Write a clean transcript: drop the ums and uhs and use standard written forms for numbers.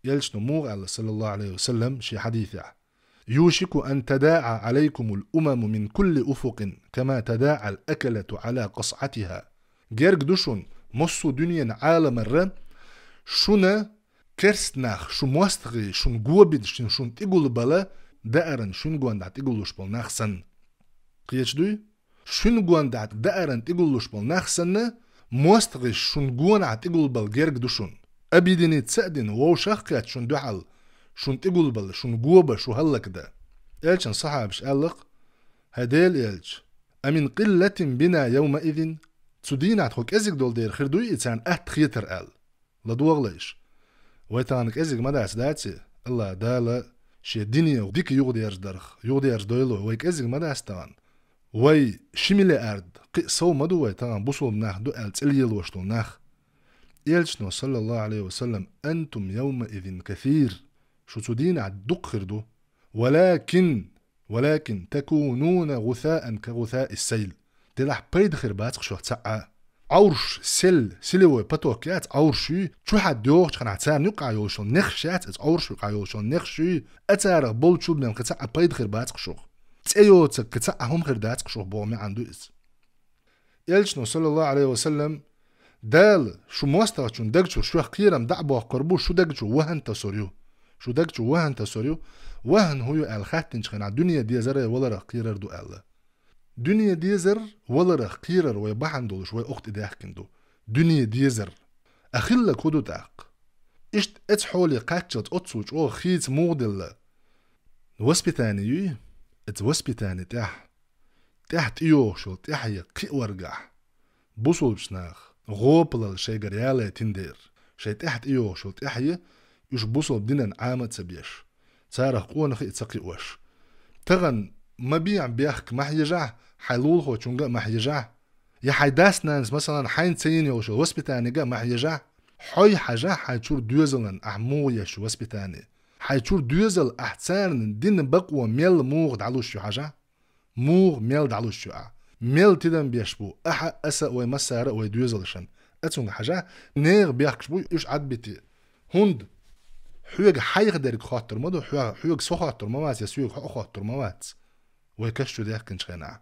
يلش نموغ الله صلى الله عليه وسلم شي حديث يوشك أن تداعى عليكم الأمم من كل أفق كما تداعى الأكلة على قصعتها. جرق دوشون مصو دنيا عالم الرم شونا كرستناخ شو موستغي شون قوبد شون تقول بلا دائرن شون قواندات تقولوش بل ناخسن قيش دوي شون قواندات دائرن تقولوش بل ناخسن موستغي شون قواندات تقول بل جرق دوشون أبيدني تسأدن وو شاقيات شون دوحل شون تقول بل شون قوبة شو هلك ده إلشان صحابش ألق هديل إلش أمن قلة بنا يومئذ تسودينا تخوك أزيك دول دير خردوي إتسان خيتر أل لدوغليش ويتانك أزيك مداس داتي الله دالا شي الدنيا وديك يغدي درخ يغدي دويلو ويك أزيك مداس تان وي شميلي أرد قي سو مدو ويتان بوصول ناخ دو أل تسليل وشتو ناخ إلشنو صلى الله عليه وسلم أنتم يومئذ كثير شو تسودينا دق خردو ولكن تكونون غثاء كغثاء السيل تلاح بيد خربات شو تسعى عورش سلوي باتوكيات عورشي شو حد يوش كان عتسار نقع يوشون نخشات عورش يقع يوشون نخشي أتار بول شو بنام كتسعى بيد خربات شو تأيو كتسعى هم خردات شو بومي عنده إس يلشنو صلى الله عليه وسلم دال شو موستغ شون دقشو شو خيرم دعبو قربو شو دقشو وهن تسوريو وهن هو الخاتن شخنا الدنيا دي زر ولا رقيرر دو الله دنيا دي زر ولا رقيرر ويبحن دولش وي اخت داخكندو دنيا دي زر اخلا كودو تاق اشت اتحولي قاتشت اتسوج او خيت مودل وسبيتاني وسبيتاني تحت ايوشو تحيا قي ورقع بوصل بشناخ غوبل شي غريالة تندير شي تحت ايوشو تحيا يش بوصل بدنا عامة سبيش تارخ قوة خي تسقي وش تغن ما بيحك ما حيجع حيلول هو شونجا ما حيجع يا حيداس نانس مثلا حين تسين يوشو وسبيتاني جا ما حيجع حي حاجة حيشور دوزلن أحمو يش وسبيتاني حيشور دوزل أحسان دين بقوة ميل موغ دعلوش شو حاجة موغ ميل دعلوش شو ميل تدن بيشبو أحا أسا ويمسار ويدوزلشن أتسونغ حاجة نيغ بيحكشبو يش عد بيتي هند حيوغ حيغ دارك خاطر مدو حيوغ سو خاطر موات يسويغ خاطر موات ويكشتو ديك كنش خينا